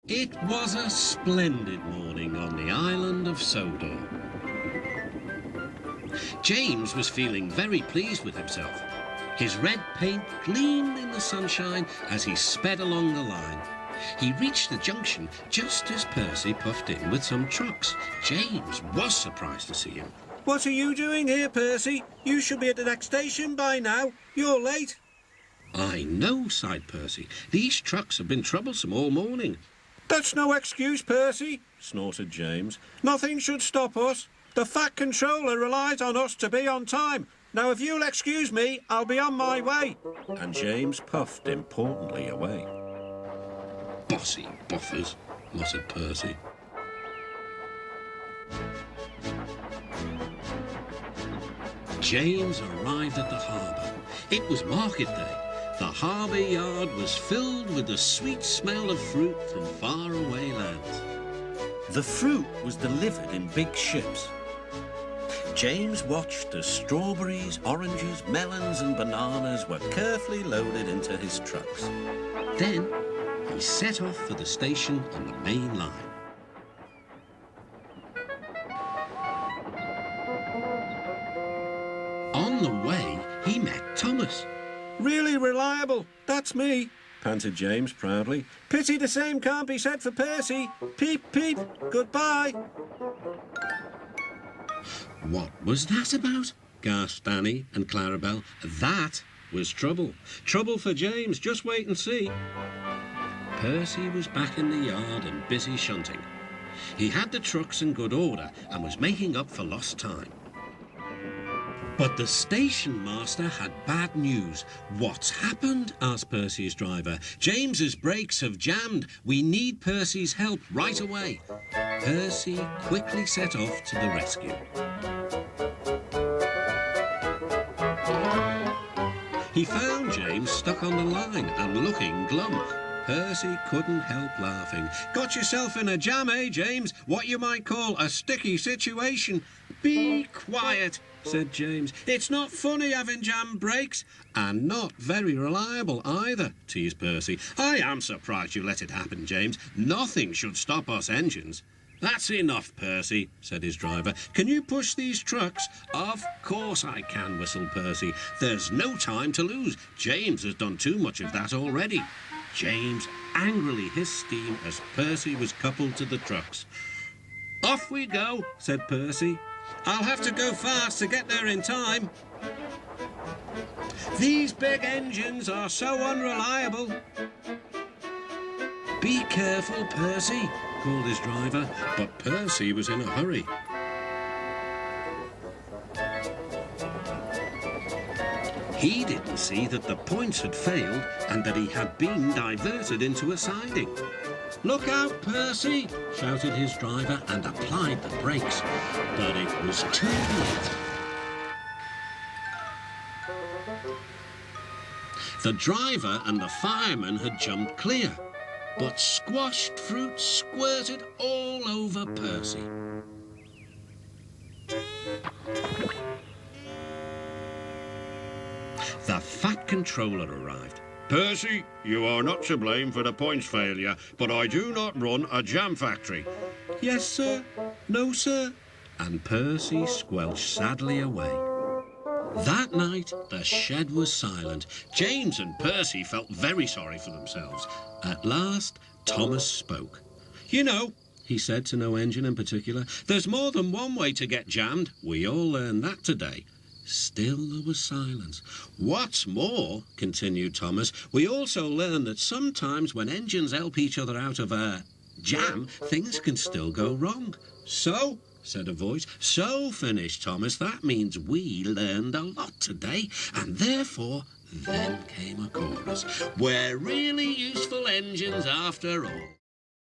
It was a splendid morning on the island of Sodor. James was feeling very pleased with himself. His red paint gleamed in the sunshine as he sped along the line. He reached the junction just as Percy puffed in with some trucks. James was surprised to see him. What are you doing here, Percy? You should be at the next station by now. You're late. I know, sighed Percy. These trucks have been troublesome all morning. That's no excuse, Percy, snorted James. Nothing should stop us. The Fat Controller relies on us to be on time. Now, if you'll excuse me, I'll be on my way. And James puffed importantly away. Bossy buffers, muttered Percy. James arrived at the harbour. It was market day. The harbour yard was filled with the sweet smell of fruit from faraway lands. The fruit was delivered in big ships. James watched as strawberries, oranges, melons and bananas were carefully loaded into his trucks. Then he set off for the station on the main line. On the way, he met Thomas. Really reliable. That's me, panted James proudly. Pity the same can't be said for Percy. Peep, peep. Goodbye. What was that about? Gasped Annie and Clarabelle. That was trouble. Trouble for James. Just wait and see. Percy was back in the yard and busy shunting. He had the trucks in good order and was making up for lost time. But the station master had bad news. What's happened? Asked Percy's driver. James's brakes have jammed. We need Percy's help right away. Percy quickly set off to the rescue. He found James stuck on the line and looking glum. Percy couldn't help laughing. Got yourself in a jam, eh, James? What you might call a sticky situation. Be quiet, said James. It's not funny having jammed brakes. And not very reliable either, teased Percy. I am surprised you let it happen, James. Nothing should stop us engines. That's enough, Percy, said his driver. Can you push these trucks? Of course I can, whistled Percy. There's no time to lose. James has done too much of that already. James angrily hissed steam as Percy was coupled to the trucks. Off we go, said Percy. I'll have to go fast to get there in time. These big engines are so unreliable. Be careful, Percy, called his driver, but Percy was in a hurry. He didn't see that the points had failed and that he had been diverted into a siding. Look out, Percy, shouted his driver and applied the brakes. But it was too late. The driver and the fireman had jumped clear, but squashed fruit squirted all over Percy. The Fat Controller arrived. Percy, you are not to blame for the points failure, but I do not run a jam factory. Yes, sir. No, sir. And Percy squelched sadly away. That night, the shed was silent. James and Percy felt very sorry for themselves. At last, Thomas spoke. You know, he said to no engine in particular, there's more than one way to get jammed. We all learned that today. Still there was silence. What's more, continued Thomas, we also learned that sometimes when engines help each other out of a jam, things can still go wrong. So, said a voice. So, finished Thomas, that means we learned a lot today, and therefore, then came a chorus. We're really useful engines after all.